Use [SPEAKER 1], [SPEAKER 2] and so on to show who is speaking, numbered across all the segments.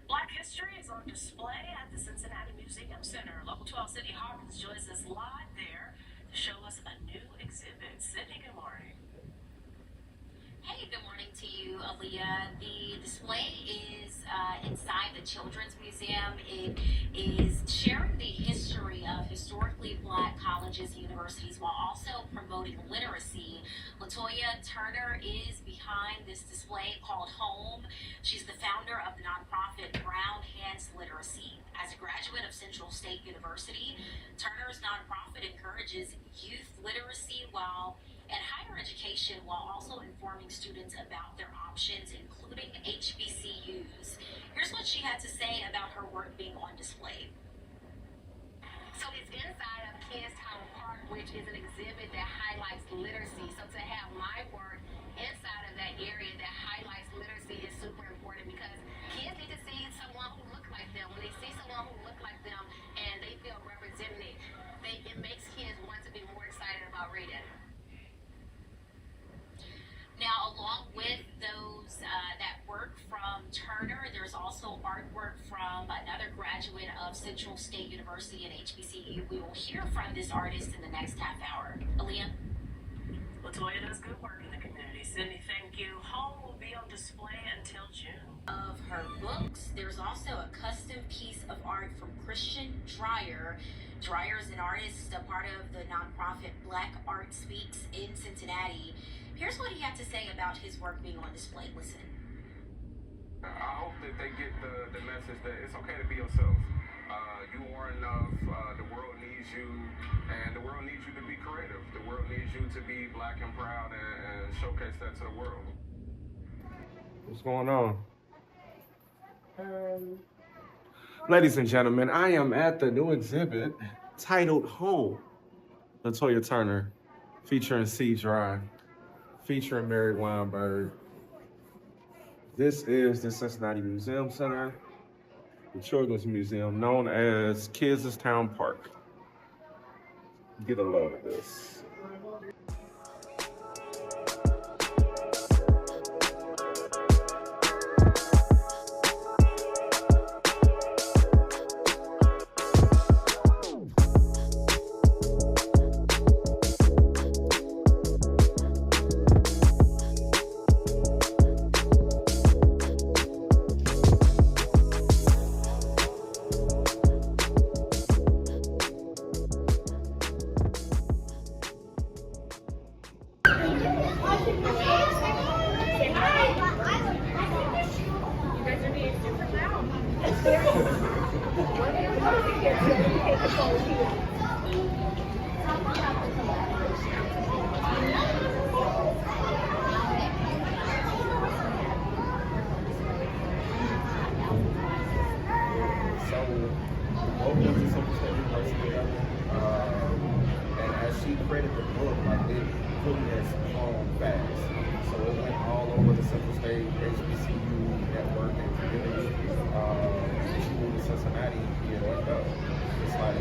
[SPEAKER 1] Black history is on display at the Cincinnati Museum Center. Local 12 Cindy Hawkins joins us live there to show us a new exhibit. Cindy, good morning.
[SPEAKER 2] Hey, good morning to you, Aaliyah. The display is inside the Children's Museum. It is sharing the history of historically Black colleges and universities while also promoting literacy. Latoya Turner is behind this display called Home. She's the founder of the nonprofit Brown Hands Literacy. As a graduate of Central State University, Turner's nonprofit encourages youth literacy and higher education while also informing students about their options, including HBCUs. Here's what she had to say about her work being on display.
[SPEAKER 3] So it's inside of Kids Town Park, which is an exhibit that highlights literacy. So to have my work inside of that area that highlights literacy is super important because kids need to see someone who looks like them. When they see someone who looks like them and they feel represented, it makes kids want to be more excited about reading.
[SPEAKER 2] Now, along with that work from Turner, there's also artwork from another graduate of Central State University and HBCU. We will hear from this artist in the next half hour. Aaliyah?
[SPEAKER 1] Latoya does good work in the community. Cindy, thank you. Home will be on display until June.
[SPEAKER 2] Of her books, there's also a custom piece of art from Christian Dreyer. Dreyer is an artist, a part of the nonprofit Black Art Speaks in Cincinnati. Here's what he had to say about his work being on display. Listen.
[SPEAKER 4] I hope that they get the message that it's okay to be yourself. You are enough. The world needs you, and the world needs you to be creative. The world needs you to be Black and proud and showcase that to the world.
[SPEAKER 5] What's going on? Ladies and gentlemen, I am at the new exhibit titled Home, Latoya Turner, featuring C. Drive, featuring Mary Weinberg. This is the Cincinnati Museum Center, the Children's Museum, known as Kids Town Park. Get a load of this.
[SPEAKER 6] And as she created the book, like it really has flown fast. So it went all over the Central State HBCU network and community. She moved to Cincinnati, yeah, that goes. It's like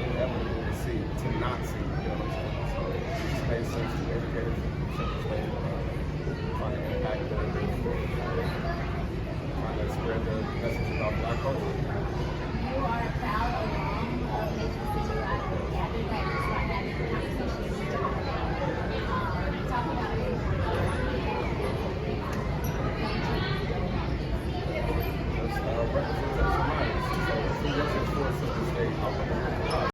[SPEAKER 6] inevitable to see, to not see, you know what I'm saying? So it just made sense to educators from Central State trying to impact the trying to spread the message about Black culture.
[SPEAKER 7] You are proud alum of HBCU. I gathered that just like having a conversation. Talk about it.
[SPEAKER 6] Representation matters. So if we work towards Central State, I want to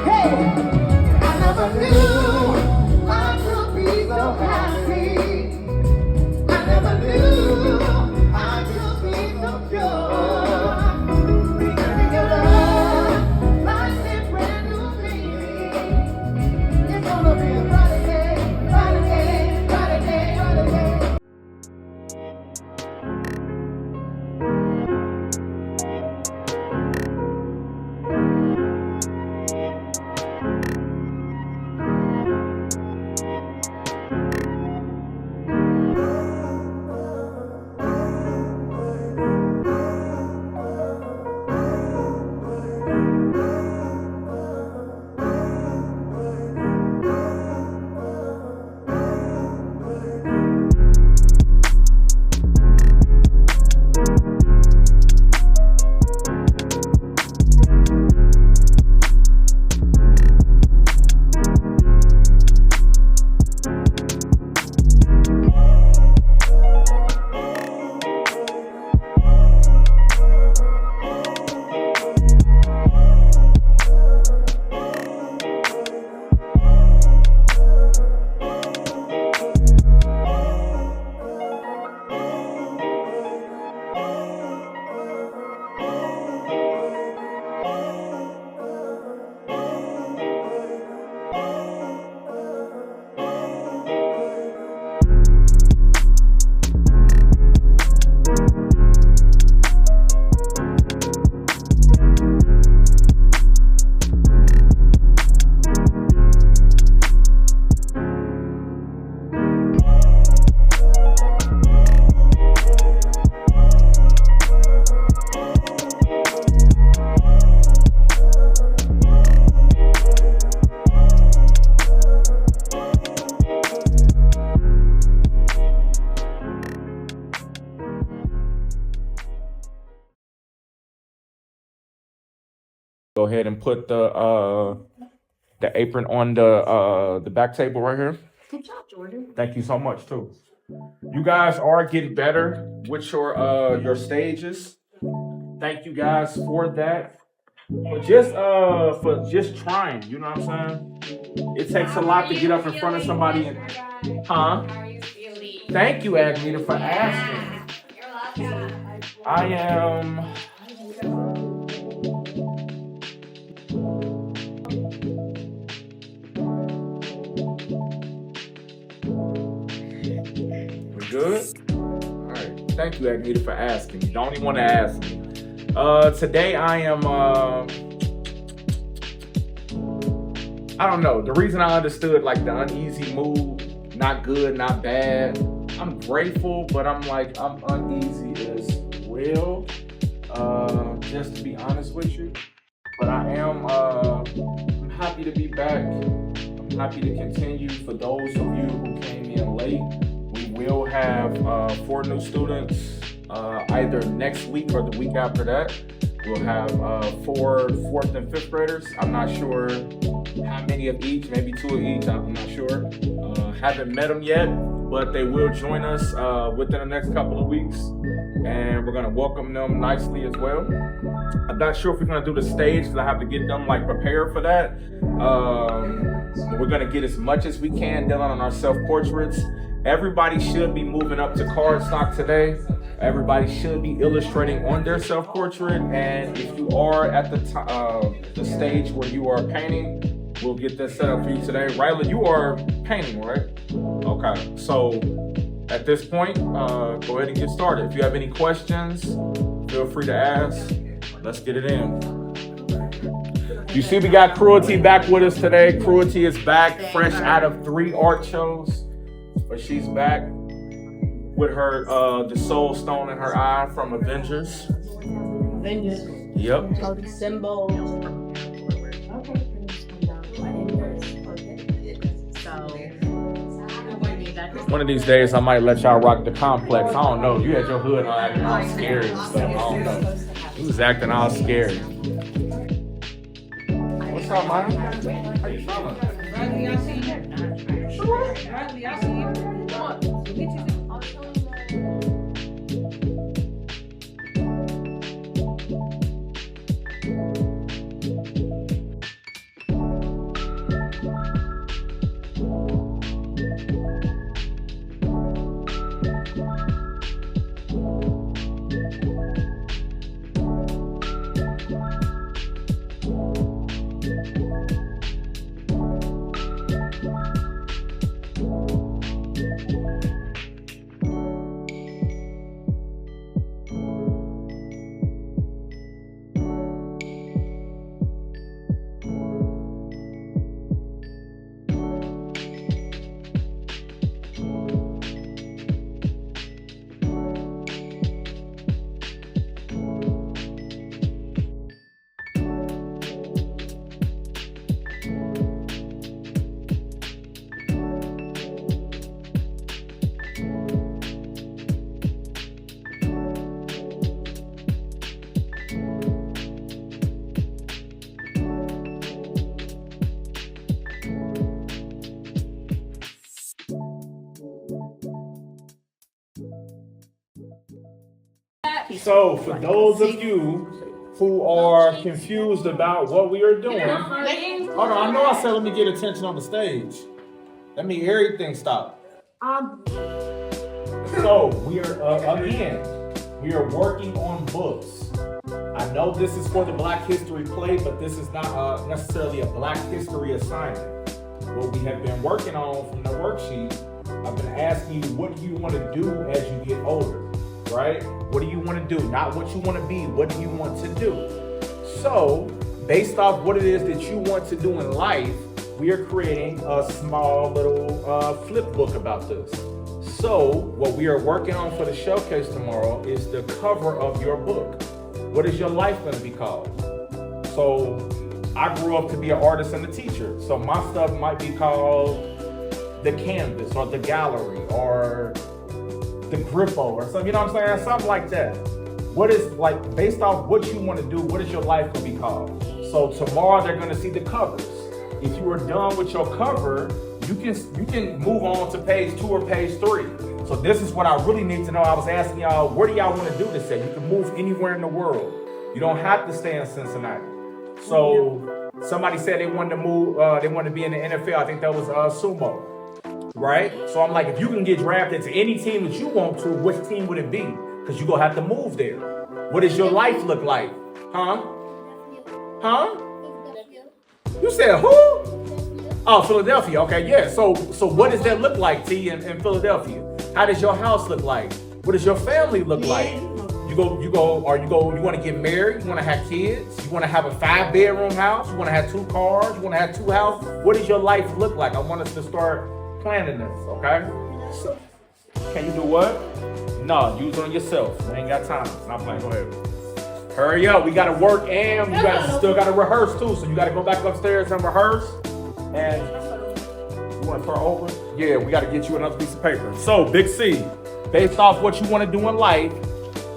[SPEAKER 7] Hey, I never knew I could be so happy. I never knew I could be so pure. Because in your love, life's a brand new beginning. It's gonna be a brighter day, brighter day, brighter day, brighter day.
[SPEAKER 5] Go ahead and put the apron on the back table right here.
[SPEAKER 7] Good job, Jordan.
[SPEAKER 5] Thank you so much too. You guys are getting better with your stages. Thank you guys for that. For just trying, you know what I'm saying? It takes a lot to get up in front of somebody and
[SPEAKER 7] How are you feeling?
[SPEAKER 5] thank you, Agneta, for asking.
[SPEAKER 7] You're welcome.
[SPEAKER 5] I am we good? Alright. Thank you, Agneta, for asking. You don't even want to ask me. Today I am I don't know. The reason I understood like the uneasy mood, not good, not bad. I'm grateful, but I'm uneasy as well. Just to be honest with you. But I am I'm happy to be back. I'm happy to continue. For those of you who came in late, we will have 4 new students either next week or the week after that. We'll have 4 4th and 5th graders. I'm not sure how many of each, maybe 2 of each, I'm not sure. Haven't met them yet, but they will join us within the next couple of weeks. And we're gonna welcome them nicely as well. I'm not sure if we're gonna do the stage because I have to get them like prepared for that. We're gonna get as much as we can done on our self-portraits. Everybody should be moving up to cardstock today. Everybody should be illustrating on their self-portrait. And if you are at the stage where you are painting, we'll get that set up for you today. Ryla, you are painting, right? Okay, so at this point, go ahead and get started. If you have any questions, feel free to ask. Let's get it in. You see we got Cruelty back with us today. Cruelty is back, fresh out of 3 art shows. But she's back with her the soul stone in her eye from Avengers.
[SPEAKER 7] Avengers.
[SPEAKER 5] Yep.
[SPEAKER 7] So the symbol.
[SPEAKER 5] One of these days I might let y'all rock the complex. I don't know. You had your hood on acting all scary and stuff. I don't know. You was acting all scary. What's up, man? How you feeling? So, for those of you who are confused about what we are doing, hold on, I know I said let me get attention on the stage. Let me hear everything stop. So, we are, again, we are working on books. I know this is for the Black History play, but this is not necessarily a Black History assignment. What we have been working on from the worksheet, I've been asking you, what do you want to do as you get older, right? What do you want to do? Not what you want to be, what do you want to do? So, based off what it is that you want to do in life, we are creating a small little flip book about this. So, what we are working on for the showcase tomorrow is the cover of your book. What is your life going to be called? So, I grew up to be an artist and a teacher. So, my stuff might be called the canvas or the gallery or the grippo or something, you know what I'm saying? Something like that. What is, like, based off what you want to do, what is your life going to be called? So, tomorrow they're going to see the covers. If you are done with your cover, you can move on to page 2 or page 3. So this is what I really need to know. I was asking y'all, where do y'all want to do this at? You can move anywhere in the world. You don't have to stay in Cincinnati. So somebody said they wanted to move, they wanted to be in the NFL. I think that was sumo, right? So I'm like, if you can get drafted to any team that you want to, which team would it be? Because you're going to have to move there. What does your life look like? Huh? You said who? Oh, Philadelphia. Okay, yeah. So what does that look like, T, in Philadelphia? How does your house look like? What does your family look like? You want to get married? You want to have kids? You want to have a 5-bedroom house? You want to have 2 cars? You want to have 2 houses? What does your life look like? I want us to start planning this, okay? So, can you do what? No, use it on yourself. We ain't got time. Not playing. Go ahead. Hurry up. We got to work and we still got to rehearse too. So you got to go back upstairs and rehearse. And you want to start over? Yeah, we got to get you another piece of paper. So, Big C, based off what you want to do in life,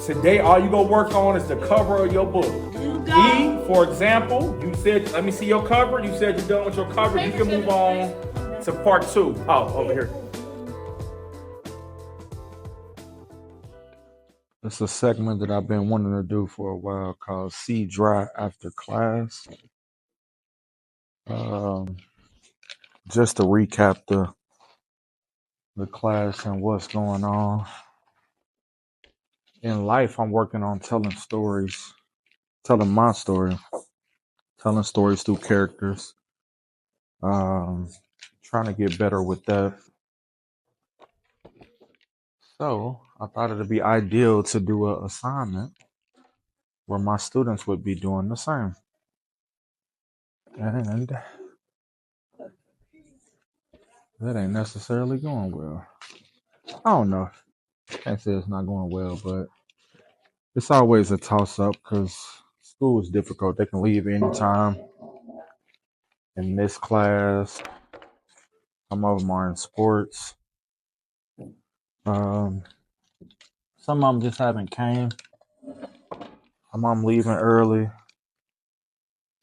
[SPEAKER 5] today all you gonna work on is the cover of your book. E, for example, you said, let me see your cover. You said you're done with your cover. You can move on to part 2. Oh, over here.
[SPEAKER 6] It's a segment that I've been wanting to do for a while called See Dry After Class. Just to recap the class and what's going on. In life, I'm working on telling stories, telling my story, telling stories through characters. Trying to get better with that. So I thought it'd be ideal to do an assignment where my students would be doing the same. And that ain't necessarily going well. I don't know. Can't say it's not going well, but it's always a toss up because school is difficult. They can leave anytime. In this class, some of them are in sports. Some of them just haven't came. Some of them leaving early.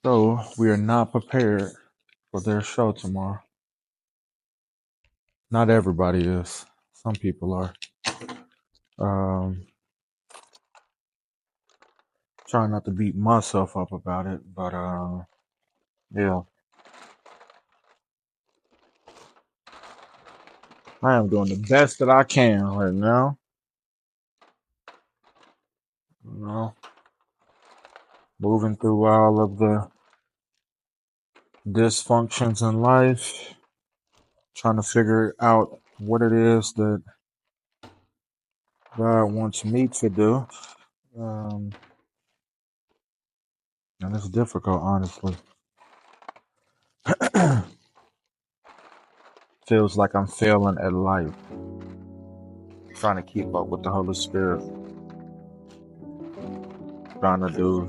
[SPEAKER 6] So we are not prepared for their show tomorrow. Not everybody is. Some people are. Trying not to beat myself up about it, but yeah. I am doing the best that I can right now. You know, moving through all of the
[SPEAKER 8] dysfunctions in life, trying to figure out what it is that God wants me to do. And it's difficult, honestly. Feels like I'm failing at life, trying to keep up with the Holy Spirit, trying to do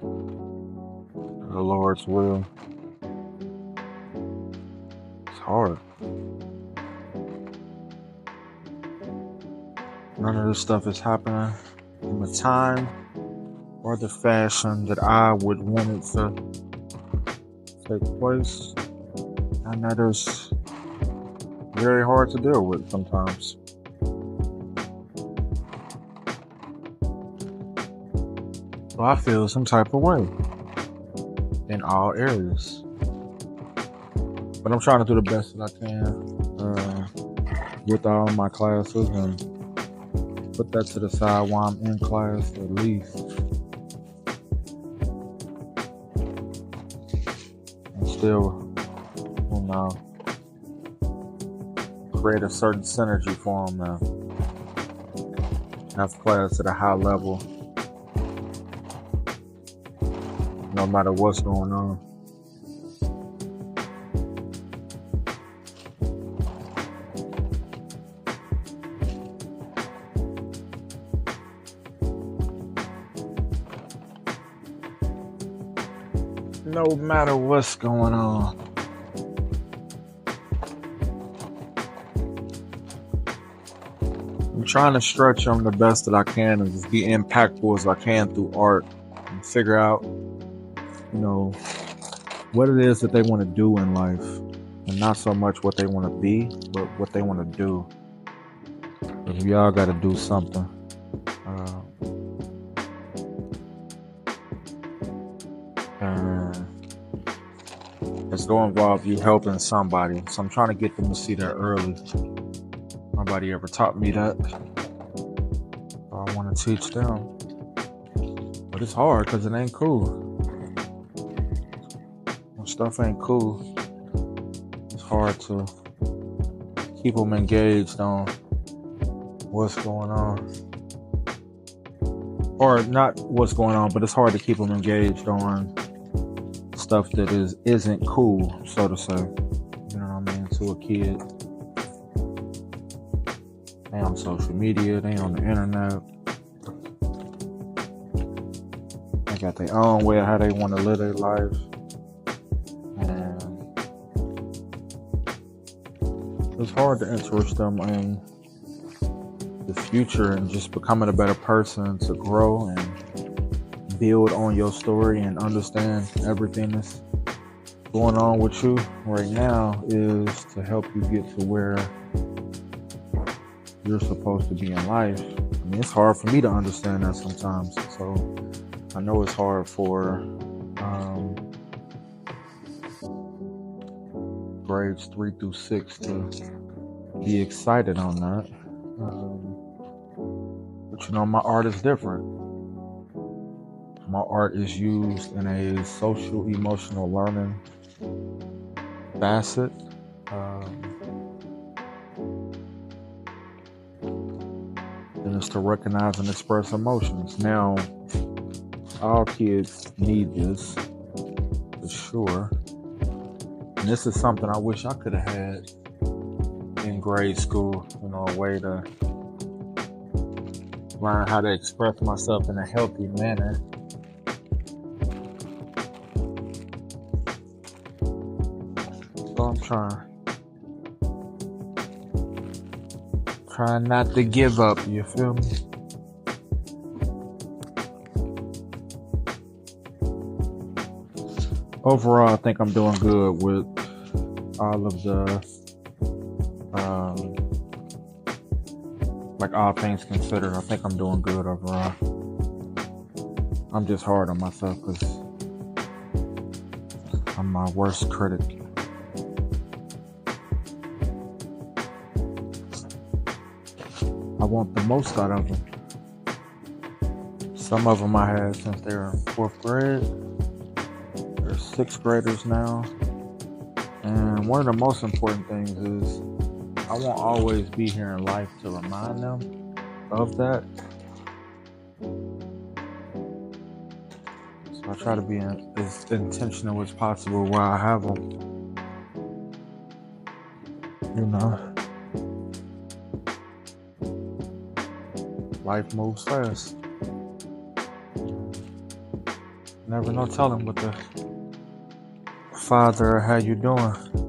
[SPEAKER 8] the Lord's will. It's hard. None of this stuff is happening in the time or the fashion that I would want it to take place. And that is very hard to deal with sometimes. So I feel some type of way in all areas. But I'm trying to do the best that I can with all my classes and put that to the side while I'm in class at least. And still, create a certain synergy for them now. Have class at a high level, no matter what's going on. No matter what's going on. I'm trying to stretch them the best that I can and just be impactful as I can through art and figure out, what it is that they want to do in life, and not so much what they want to be, but what they want to do. Because we all got to do something. And it's going to involve you helping somebody. So I'm trying to get them to see that early. Nobody ever taught me that. So I want to teach them. But it's hard because it ain't cool. When stuff ain't cool, it's hard to keep them engaged on what's going on. Or not what's going on, but it's hard to keep them engaged on stuff that isn't cool, so to say. You know what I mean? To a kid. They on social media, they on the internet. They got their own way of how they want to live their life. And it's hard to interest them in the future and just becoming a better person, to grow and build on your story and understand everything that's going on with you right now is to help you get to where you're supposed to be in life. I mean, it's hard for me to understand that sometimes. So I know it's hard for grades 3 through 6 to be excited on that. But my art is different. My art is used in a social, emotional learning facet. And it's to recognize and express emotions. Now, all kids need this, for sure. And this is something I wish I could have had in grade school, a way to learn how to express myself in a healthy manner. So I'm trying not to give up, you feel me? Overall, I think I'm doing good with all of the, all things considered. I think I'm doing good overall. I'm just hard on myself because I'm my worst critic. I want the most out of them. Some of them I had since they were in 4th grade. There's sixth graders now. And one of the most important things is I won't always be here in life to remind them of that. So I try to be as intentional as possible while I have them. You know, life moves fast. Never know telling what the father, how you doing?